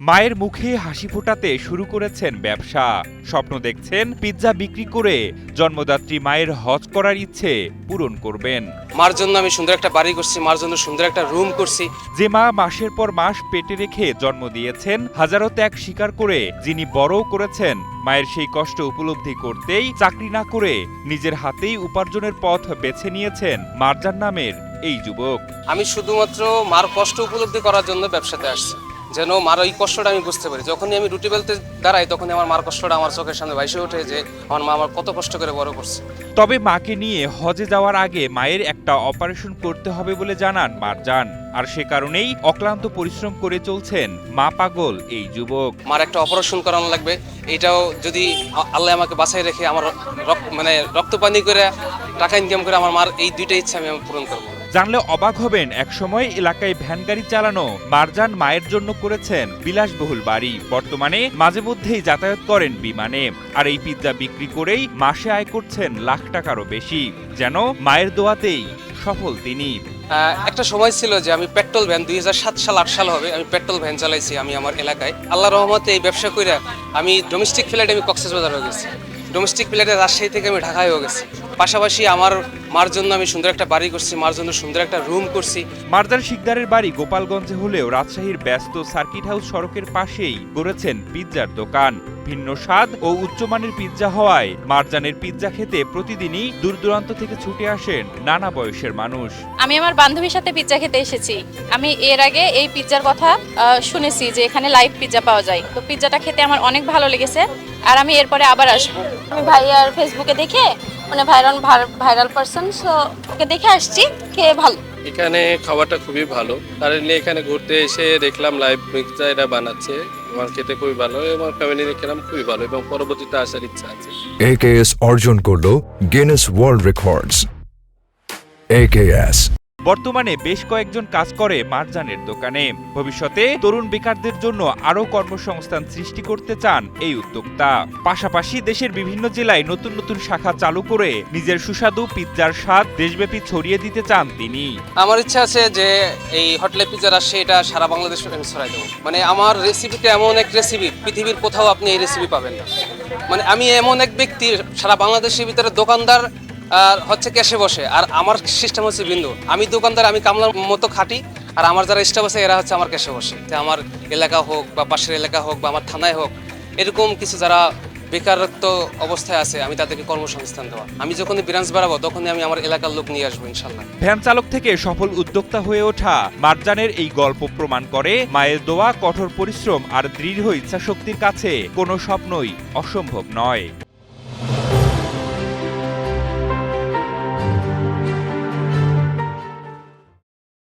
মায়ের মুখে হাসি ফোটাতে শুরু করেছেন ব্যবসা। স্বপ্ন দেখছেন পিৎজা বিক্রি করে জন্মদাত্রী মায়ের হজ করার ইচ্ছে পূরণ করবেন। মার জন্য আমি সুন্দর একটা বাড়ি করছি, মার জন্য সুন্দর একটা রুম করছি। যে মা মাসের পর মাস পেটে রেখে জন্ম দিয়েছেন, হাজারো ত্যাগ স্বীকার করে যিনি বড়ও করেছেন, মায়ের সেই কষ্ট উপলব্ধি করতেই চাকরি না করে নিজের হাতেই উপার্জনের পথ বেছে নিয়েছেন মারজান নামের এই যুবক। আমি শুধুমাত্র মার কষ্ট উপলব্ধি করার জন্য ব্যবসাতে আসছি, যেন মার ওই কষ্টটা আমি বুঝতে পারি। যখনই আমি রুটি বেলতে দাঁড়াই তখনই আমার মার কষ্টটা আমার চোখের সামনে ভাইসে ওঠে, যে আমার মা আমার কত কষ্ট করে বড় করছে। তবে মাকে নিয়ে হজে যাওয়ার আগে মায়ের একটা অপারেশন করতে হবে বলে জানান মারজান। আর সে কারণেই অক্লান্ত পরিশ্রম করে চলছেন মা পাগল এই যুবক। মার একটা অপারেশন করানো লাগবে, এটাও যদি আল্লাহ আমাকে বাঁচাই রেখে আমার রক্তপানি করে টাকা ইনকাম করে আমার মার এই দুইটা ইচ্ছা আমি পূরণ করবো। জানলে অবাক হবেন, একসময় এলাকায় ভ্যান গাড়ি চালানো মারজান মায়ের জন্য করেছেন বিলাসবহুল বাড়ি। বর্তমানে মাঝে মধ্যেই যাতায়াত করেন বিমানে। আর এই পিৎজা বিক্রি করেই মাসে আয় করছেন লাখ টাকারও বেশি। যেন মায়ের দোয়াতেই সফল তিনি। একটা সময় ছিল যে আমি পেট্রোল ভ্যান 2007 সাল 8 সাল হবে আমি পেট্রোল ভ্যান চালাইছি আমি আমার এলাকায়। আল্লাহ রহমতে এই ব্যবসা করে আমি ডোমেস্টিক ফ্লাইটে আমি কক্সবাজার হয়ে গেছি, ডোমেস্টিক ফ্লাইটে রাজশাহী থেকে আমি ঢাকায় হয়ে গেছি। পাশাপাশি আমার মার জন্য আমি সুন্দর একটা বাড়ি করছি, মার জন্য সুন্দর একটা রুম করছি। মারজান শিকদারের বাড়ি গোপালগঞ্জে হলেও রাজশাহীর ব্যস্ত সার্কিট হাউস সড়কের পাশেই গড়েছেন পিৎজার দোকান। ভিন্ন স্বাদ ও উচ্চমানের পিৎজা হওয়ায় মারজানের পিৎজা খেতে প্রতিদিনই দূর দূরান্ত থেকে ছুটে আসেন নানা বয়সের মানুষ। আমি আমার বান্ধবীর সাথে পিৎজা খেতে এসেছি। আমি এর আগে এই পিৎজার কথা শুনেছি যে এখানে লাইভ পিৎজা পাওয়া যায়, তো পিৎজাটা খেতে আমার অনেক ভালো লেগেছে, আর আমি এরপরে আবার আসবো। আমি ভাইয়ার ফেসবুকে দেখে, মানে ভাইরাল পারসন, সো ওকে দেখে আসছি, খেয়ে ভালো। এখানে খাবারটা খুবই ভালো। কারেন্টলি এখানে ঘুরতে এসে দেখলাম লাইভ পিৎজা এটা বানাচ্ছে, আমার খেতে খুবই ভালো, আমার ফ্যামিলি খেলাম খুবই ভালো এবং পরবর্তীতে আসার ইচ্ছা আছে। AKS অর্জন করলো গিনেস ওয়ার্ল্ড রেকর্ডস। AKS বর্তমানে বেশ কয়েকজন কাজ করে মারজানের দোকানে। ভবিষ্যতে তরুণ বেকারদের জন্য আরও কর্মসংস্থান সৃষ্টি করতে চান এই উদ্যোক্তা। পাশাপাশি দেশের বিভিন্ন জেলায় নতুন নতুন শাখা চালু করে নিজের সুস্বাদু পিৎজার স্বাদ দেশব্যাপী ছড়িয়ে দিতে চান তিনি। আমার ইচ্ছা আছে যে এই হোটেলে পিৎজা রাজশাহী এটা সারা বাংলাদেশে আমি ছড়াই দেবো। মানে আমার রেসিপিটা এমন এক রেসিপি, পৃথিবীর কোথাও আপনি এই রেসিপি পাবেন না। মানে আমি এমন এক ব্যক্তি, সারা বাংলাদেশের ভিতরে দোকানদার আর হচ্ছে ক্যাশে বসে, আর আমার সিস্টেম হচ্ছে বিন্দু। আমি দোকানদার, আমি কামলার মতো খাটি, আর আমার যারা স্টাফ আছে এরা হচ্ছে আমার ক্যাশে বসে। যে আমার এলাকা হোক বা পাশের এলাকা হোক বা আমার থানায় হোক, এরকম কিছু যারা বেকারত্ব অবস্থায় আছে আমি তাদেরকে কর্মসংস্থান দেওয়া। আমি যখনই ব্রাঞ্চ বাড়াবো তখনই আমি আমার এলাকার লোক নিয়ে আসবো ইনশাল্লাহ। ভ্যান চালক থেকে সফল উদ্যোক্তা হয়ে ওঠা মারজানের এই গল্প প্রমাণ করে মায়ের দোয়া, কঠোর পরিশ্রম আর দৃঢ় ইচ্ছাশক্তির কাছে কোনো স্বপ্নই অসম্ভব নয়।